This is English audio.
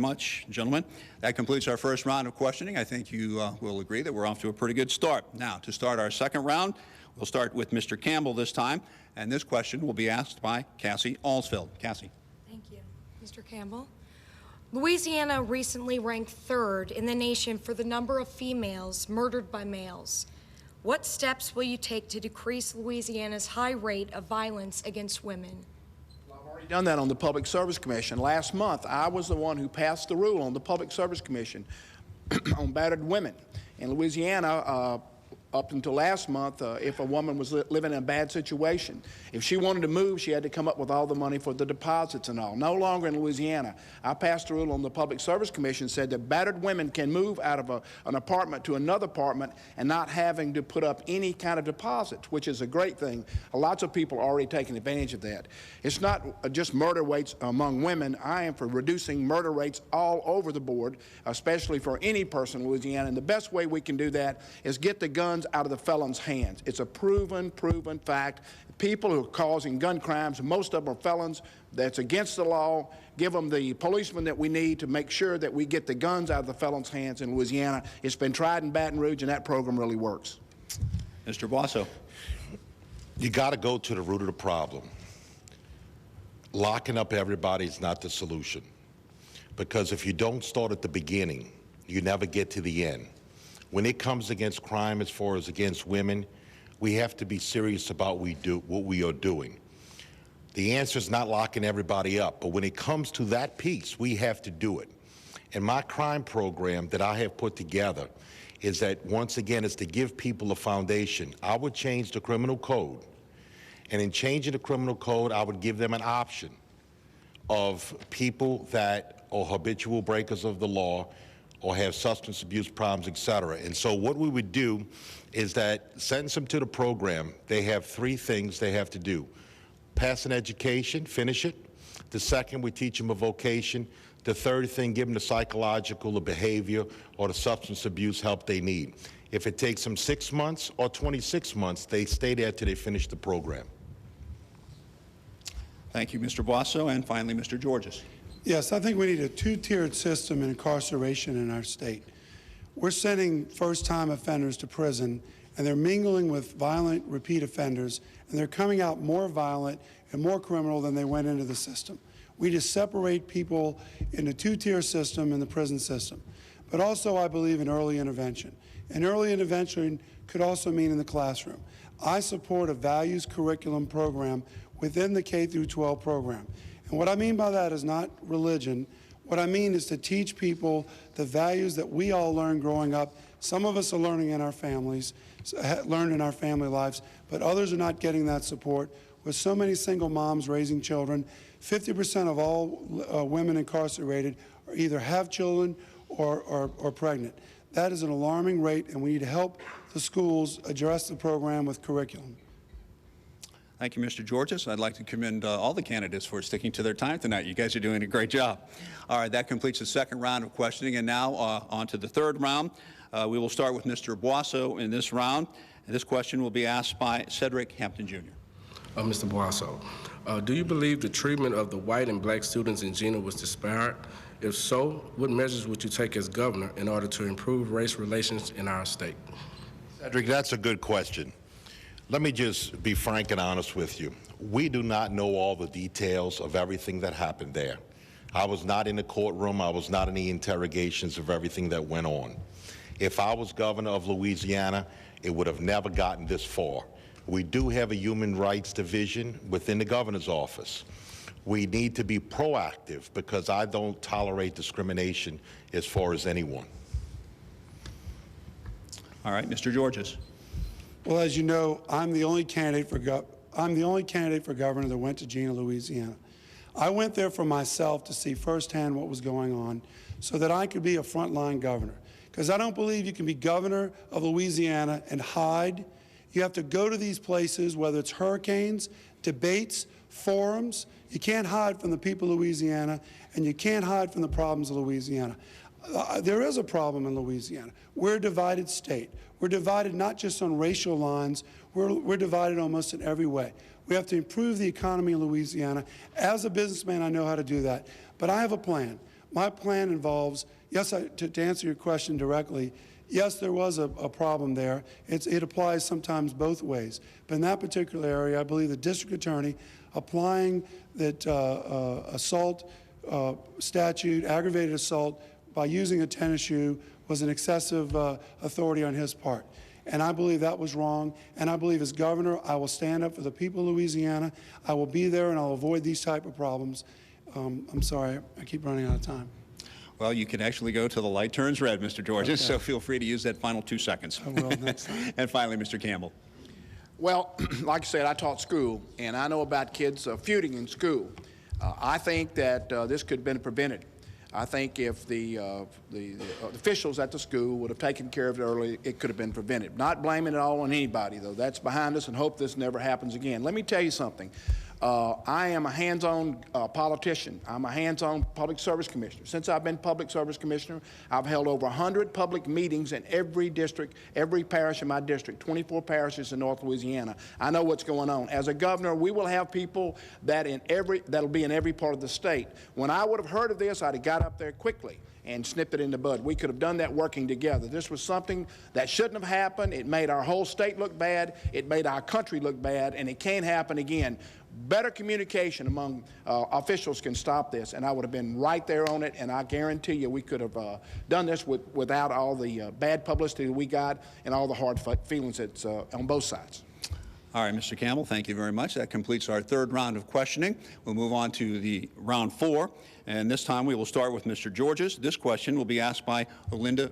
Much, gentlemen. That completes our first round of questioning. I think you will agree that we're off to a pretty good start. Now, to start our second round, we'll start with Mr. Campbell this time, and this question will be asked by Cassie Alsfeld. Cassie. Thank you. Mr. Campbell, Louisiana recently ranked third in the nation for the number of females murdered by males. What steps will you take to decrease Louisiana's high rate of violence against women? Done that on the Public Service Commission. Last month, I was the one who passed the rule on the Public Service Commission on battered women. In Louisiana, up until last month, if a woman was living in a bad situation, if she wanted to move, she had to come up with all the money for the deposits and all. No longer in Louisiana. I passed a rule on the Public Service Commission said that battered women can move out of an apartment to another apartment and not having to put up any kind of deposits, which is a great thing. Lots of people are already taking advantage of that. It's not just murder rates among women. I am for reducing murder rates all over the board, especially for any person in Louisiana. And the best way we can do that is get the guns out of the felons' hands. It's a proven fact. People who are causing gun crimes, most of them are felons. That's against the law. Give them the policemen that we need to make sure that we get the guns out of the felons' hands in Louisiana. It's been tried in Baton Rouge, and that program really works. Mr. Bosso. You got to go to the root of the problem. Locking up everybody is not the solution, because if you don't start at the beginning, you never get to the end. When it comes against crime, as far as against women, we have to be serious about what we are doing. The answer is not locking everybody up, but when it comes to that piece, we have to do it. And my crime program that I have put together is that, once again, is to give people a foundation. I would change the criminal code, and in changing the criminal code, I would give them an option of people that are habitual breakers of the law or have substance abuse problems, etc. And so what we would do is that sentence them to the program. They have 3 things they have to do. Pass an education, finish it. The second, we teach them a vocation. The third thing, give them the psychological, the behavior, or the substance abuse help they need. If it takes them 6 months or 26 months, they stay there till they finish the program. Thank you, Mr. Bosso. And finally, Mr. Georges. Yes, I think we need a 2-tiered system in incarceration in our state. We're sending first-time offenders to prison, and they're mingling with violent repeat offenders, and they're coming out more violent and more criminal than they went into the system. We just separate people in a 2-tier system in the prison system. But also, I believe in early intervention. And early intervention could also mean in the classroom. I support a values curriculum program within the K-12 program. And what I mean by that is not religion. What I mean is to teach people the values that we all learned growing up. Some of us are learning in our families, learned in our family lives, but others are not getting that support. With so many single moms raising children, 50% of all women incarcerated are either have children or pregnant. That is an alarming rate, and we need to help the schools address the program with curriculum. Thank you, Mr. Georges. I'd like to commend all the candidates for sticking to their time tonight. You guys are doing a great job. All right, that completes the second round of questioning, and now on to the third round. We will start with Mr. Bosso in this round, and this question will be asked by Cedric Hampton, Jr. Mr. Bosso, do you believe the treatment of the white and black students in Jena was disparate? If so, what measures would you take as governor in order to improve race relations in our state? Cedric, that's a good question. Let me just be frank and honest with you. We do not know all the details of everything that happened there. I was not in the courtroom. I was not in the interrogations of everything that went on. If I was governor of Louisiana, it would have never gotten this far. We do have a human rights division within the governor's office. We need to be proactive because I don't tolerate discrimination as far as anyone. All right, Mr. Georges. Well, as you know, I'm the only candidate for governor that went to Jena, Louisiana. I went there for myself to see firsthand what was going on so that I could be a frontline governor. Because I don't believe you can be governor of Louisiana and hide. You have to go to these places, whether it's hurricanes, debates, forums. You can't hide from the people of Louisiana, and you can't hide from the problems of Louisiana. There is a problem in Louisiana. We're a divided state. We're divided not just on racial lines, we're divided almost in every way. We have to improve the economy in Louisiana. As a businessman, I know how to do that. But I have a plan. My plan involves, yes, to answer your question directly, yes, there was a problem there. It applies sometimes both ways. But in that particular area, I believe the district attorney applying that assault statute, aggravated assault, by using a tennis shoe was an excessive authority on his part. And I believe that was wrong. And I believe as governor, I will stand up for the people of Louisiana. I will be there and I'll avoid these type of problems. I'm sorry, I keep running out of time. Well, you can actually go till the light turns red, Mr. Georges, Okay. so feel free to use that final 2 seconds. I will next time. And finally, Mr. Campbell. Well, like I said, I taught school, and I know about kids feuding in school. I think that this could have been prevented. I think if the officials at the school would have taken care of it early, it could have been prevented. Not blaming it all on anybody, though. That's behind us, and hope this never happens again. Let me tell you something. I am a hands-on politician. I'm a hands-on public service commissioner. Since I've been public service commissioner, I've held over 100 public meetings in every district, every parish in my district, 24 parishes in North Louisiana. I know what's going on. As a governor, we will have people that'll be in every part of the state. When I would have heard of this, I'd have got up there quickly and snipped it in the bud. We could have done that working together. This was something that shouldn't have happened. It made our whole state look bad. It made our country look bad, and it can't happen again. Better communication among officials can stop this, and I would have been right there on it, and I guarantee you we could have done this without all the bad publicity that we got and all the hard feelings that's on both sides. All right, Mr. Campbell, thank you very much. That completes our third round of questioning. We'll move on to the round 4, and this time we will start with Mr. Georges. This question will be asked by Olinda